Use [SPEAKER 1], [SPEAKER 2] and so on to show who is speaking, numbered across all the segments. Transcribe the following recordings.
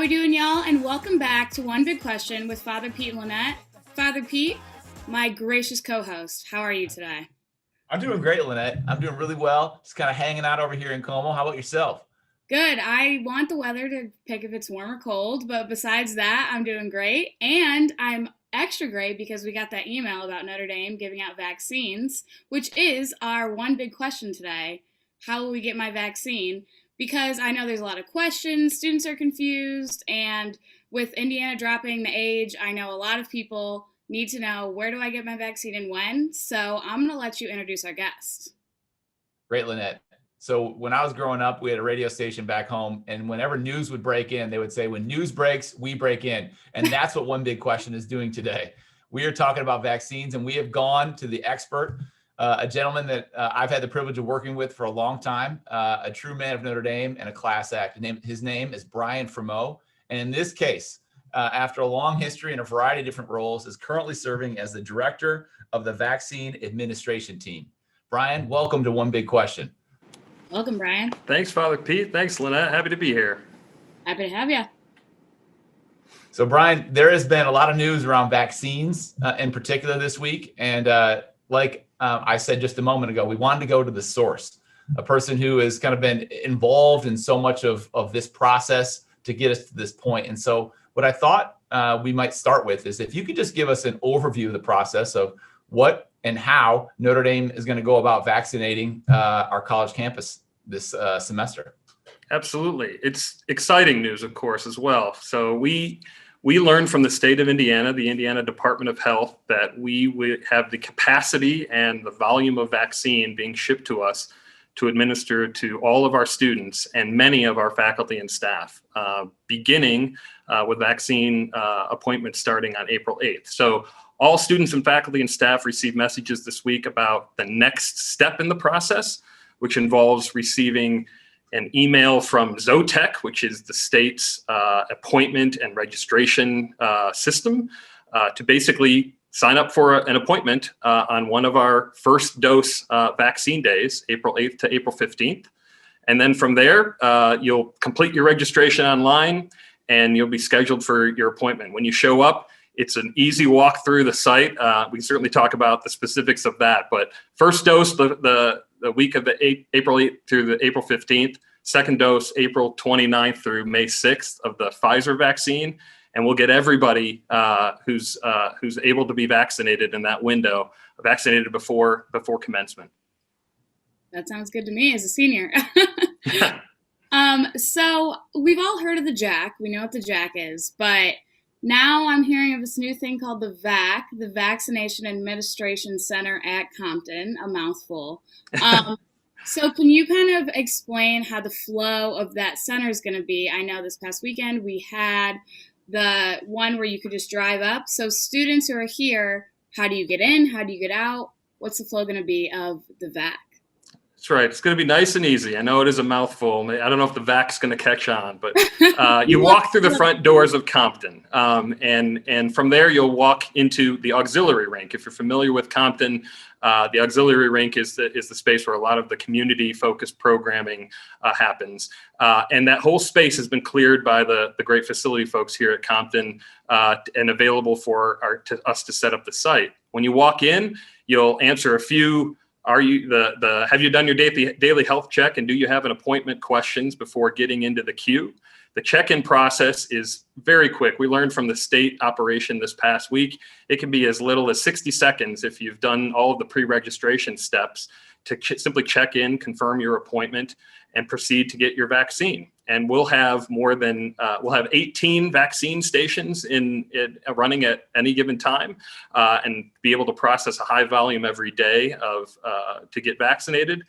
[SPEAKER 1] we doing, y'all? And welcome back to One Big Question with Father Pete and Lynette. Father Pete, my gracious co-host, how are you today?
[SPEAKER 2] I'm doing great, Lynette. I'm doing really well. Just kind of hanging out over here in Como. How about yourself?
[SPEAKER 1] Good. I want the weather to pick if it's warm or cold, but besides that, I'm doing great. And I'm extra great because we got that email about Notre Dame giving out vaccines, which is our one big question today. How will we get my vaccine? Because I know there's a lot of questions, students are confused, and with Indiana dropping the age, I know a lot of people need to know, where do I get my vaccine and when? So I'm going to let you introduce our guest.
[SPEAKER 2] Great, Lynette. So when I was growing up, we had a radio station back home, and whenever news would break in, they would say, when news breaks, we break in. And that's what One Big Question is doing today. We are talking about vaccines, and we have gone to the expert, a gentleman that I've had the privilege of working with for a long time, a true man of Notre Dame and a class act. His name is Brian Fremeau. And in this case, after a long history and a variety of different roles, is currently serving as the director of the vaccine administration team. Brian, welcome to One Big Question.
[SPEAKER 1] Welcome, Brian.
[SPEAKER 3] Thanks, Father Pete. Thanks, Lynette. Happy to be here.
[SPEAKER 1] Happy to have you.
[SPEAKER 2] So, Brian, there has been a lot of news around vaccines in particular this week. And like I said just a moment ago, we wanted to go to the source, a person who has kind of been involved in so much of this process to get us to this point. And so what I thought we might start with is if you could just give us an overview of the process of what and how Notre Dame is going to go about vaccinating our college campus this semester.
[SPEAKER 3] Absolutely. It's exciting news, of course, as well. So we learned from the state of Indiana, the Indiana Department of Health, that we would have the capacity and the volume of vaccine being shipped to us to administer to all of our students and many of our faculty and staff, beginning with vaccine appointments starting on April 8th. So all students and faculty and staff received messages this week about the next step in the process, which involves receiving an email from Zotec, which is the state's appointment and registration system, to basically sign up for an appointment on one of our first dose vaccine days, April 8th to April 15th. And then from there, you'll complete your registration online and you'll be scheduled for your appointment. When you show up, it's an easy walk through the site. We can certainly talk about the specifics of that, but first dose, the week of the April 8th through the April 15th, second dose, April 29th through May 6th of the Pfizer vaccine. And we'll get everybody who's able to be vaccinated in that window, vaccinated before commencement.
[SPEAKER 1] That sounds good to me as a senior. So we've all heard of the JAC. We know what the JAC is, but now I'm hearing of this new thing called the VAC, the Vaccination Administration Center at Compton, a mouthful. So can you kind of explain how the flow of that center is going to be? I know this past weekend we had the one where you could just drive up. So students who are here, how do you get in? How do you get out? What's the flow going to be of the VAC?
[SPEAKER 3] That's right. It's going to be nice and easy. I know it is a mouthful. I don't know if the VAC's going to catch on, but you walk through the front doors of Compton, and from there you'll walk into the auxiliary rink. If you're familiar with Compton, the auxiliary rink is the space where a lot of the community-focused programming happens, and that whole space has been cleared by the great facility folks here at Compton and available for us to set up the site. When you walk in, you'll answer a few. Have you done your daily health check, and do you have an appointment questions before getting into the queue? The check-in process is very quick. We learned from the state operation this past week, it can be as little as 60 seconds if you've done all of the pre-registration steps to simply check in, confirm your appointment, and proceed to get your vaccine. And we'll have we'll have 18 vaccine stations running at any given time, and be able to process a high volume every day to get vaccinated.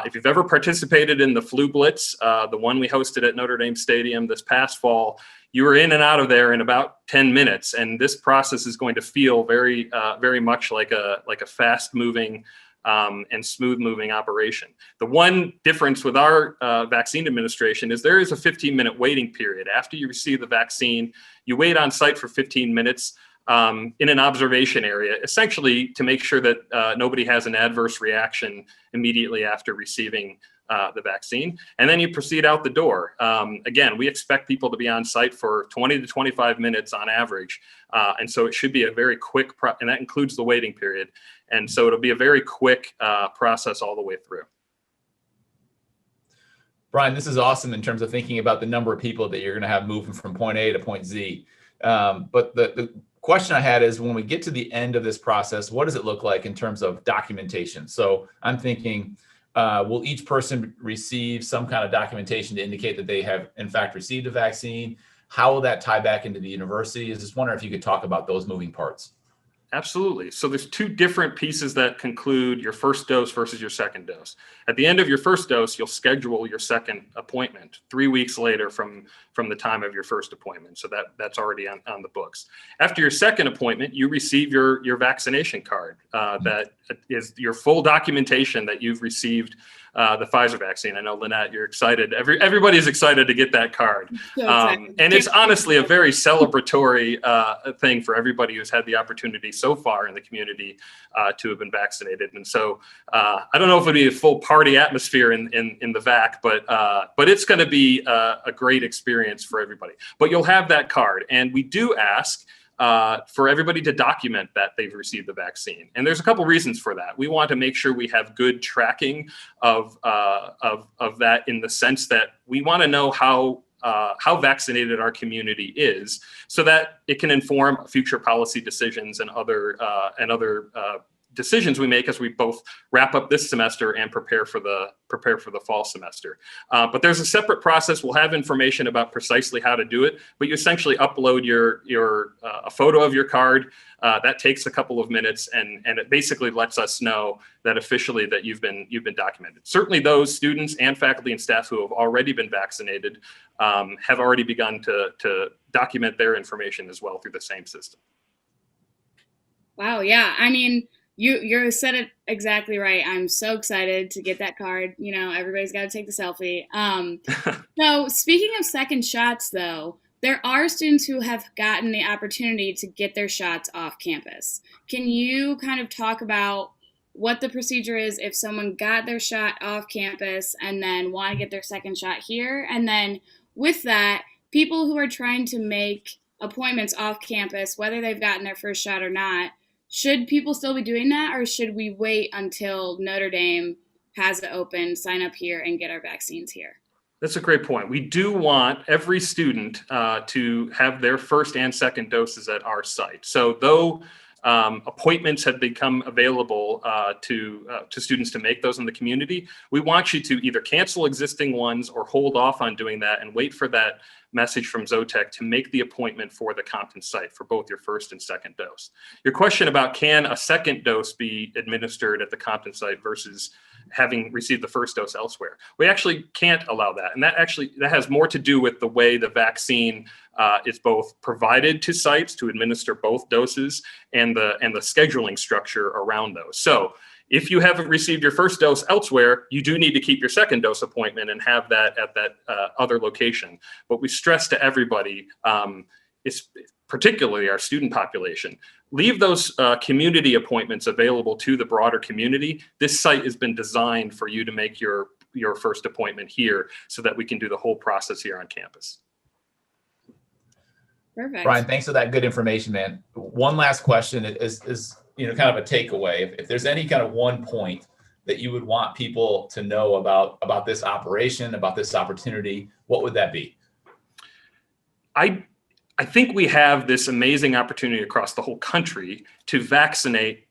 [SPEAKER 3] If you've ever participated in the Flu Blitz, the one we hosted at Notre Dame Stadium this past fall, you were in and out of there in about 10 minutes. And this process is going to feel very much like a fast-moving and smooth-moving operation. The one difference with our vaccine administration is there is a 15-minute waiting period. After you receive the vaccine, you wait on site for 15 minutes in an observation area, essentially to make sure that nobody has an adverse reaction immediately after receiving the vaccine, and then you proceed out the door. Again, we expect people to be on site for 20 to 25 minutes on average. And so it should be a very quick, and that includes the waiting period. And so it'll be a very quick process all the way through.
[SPEAKER 2] Brian, this is awesome in terms of thinking about the number of people that you're going to have moving from point A to point Z. But the question I had is, when we get to the end of this process, what does it look like in terms of documentation? So I'm thinking, will each person receive some kind of documentation to indicate that they have in fact received a vaccine? How will that tie back into the university? I just wondering if you could talk about those moving parts.
[SPEAKER 3] Absolutely. So there's two different pieces that conclude your first dose versus your second dose. At the end of your first dose, you'll schedule your second appointment 3 weeks later from the time of your first appointment. So that's already on the books. After your second appointment, you receive your vaccination card. That is your full documentation that you've received the Pfizer vaccine. I know, Lynette, you're excited. Everybody's excited to get that card. And it's honestly a very celebratory thing for everybody who's had the opportunity so far in the community to have been vaccinated. And so I don't know if it'll be a full party atmosphere in the VAC, but it's going to be a great experience for everybody. But you'll have that card. And we do ask for everybody to document that they've received the vaccine. And there's a couple reasons for that. We want to make sure we have good tracking of that, in the sense that we want to know how vaccinated our community is, so that it can inform future policy decisions and other decisions we make as we both wrap up this semester and prepare for the fall semester. But there's a separate process. We'll have information about precisely how to do it, but you essentially upload a photo of your card. That takes a couple of minutes, and it basically lets us know that officially that you've been documented. Certainly those students and faculty and staff who have already been vaccinated have already begun to document their information as well through the same system.
[SPEAKER 1] Wow. Yeah. I mean, you said it exactly right. I'm so excited to get that card. You know, everybody's got to take the selfie. So speaking of second shots, though, there are students who have gotten the opportunity to get their shots off campus. Can you kind of talk about what the procedure is if someone got their shot off campus and then want to get their second shot here? And then with that, people who are trying to make appointments off campus, whether they've gotten their first shot or not, should people still be doing that, or should we wait until Notre Dame has it open, sign up here, and get our vaccines here?
[SPEAKER 3] That's a great point. We do want every student to have their first and second doses at our site. So though appointments have become available to students to make those in the community, we want you to either cancel existing ones or hold off on doing that and wait for that message from Zotec to make the appointment for the Compton site for both your first and second dose. Your question about can a second dose be administered at the Compton site versus having received the first dose elsewhere, we actually can't allow that. And that has more to do with the way the vaccine is both provided to sites to administer both doses and the scheduling structure around those. So if you haven't received your first dose elsewhere, you do need to keep your second dose appointment and have that at that other location. But we stress to everybody, particularly our student population, leave those community appointments available to the broader community. This site has been designed for you to make your first appointment here so that we can do the whole process here on campus.
[SPEAKER 1] Perfect.
[SPEAKER 2] Brian, thanks for that good information, man. One last question is kind of a takeaway. If there's any kind of one point that you would want people to know about this operation, about this opportunity, what would that be?
[SPEAKER 3] I think we have this amazing opportunity across the whole country to vaccinate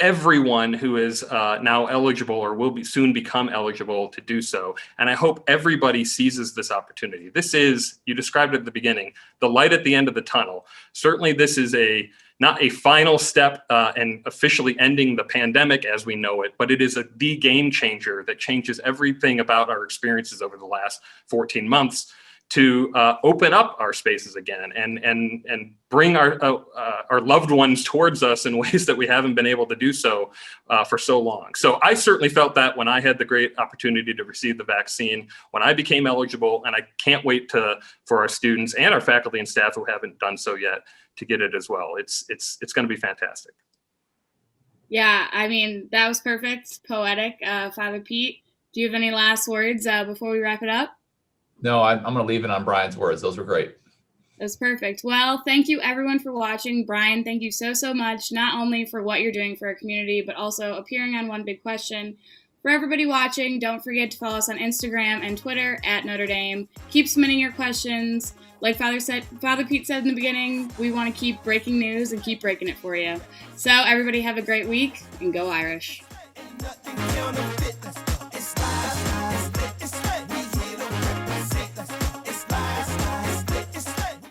[SPEAKER 3] everyone who is now eligible or will soon become eligible to do so. And I hope everybody seizes this opportunity. This is, you described it at the beginning, the light at the end of the tunnel. Certainly this is not a final step and officially ending the pandemic as we know it, but it is the game changer that changes everything about our experiences over the last 14 months to open up our spaces again and bring our loved ones towards us in ways that we haven't been able to do so for so long. So I certainly felt that when I had the great opportunity to receive the vaccine, when I became eligible, and I can't wait for our students and our faculty and staff who haven't done so yet to get it as well. It's going to be fantastic.
[SPEAKER 1] Yeah, I mean, that was perfect, poetic, Father Pete. Do you have any last words before we wrap it up?
[SPEAKER 2] No, I'm going to leave it on Brian's words. Those were great.
[SPEAKER 1] That's perfect. Well, thank you everyone for watching. Brian, thank you so much, not only for what you're doing for our community, but also appearing on One Big Question. For everybody watching, don't forget to follow us on Instagram and Twitter at Notre Dame. Keep submitting your questions. Like Father Pete said in the beginning, we want to keep breaking news and keep breaking it for you. So everybody have a great week and go Irish.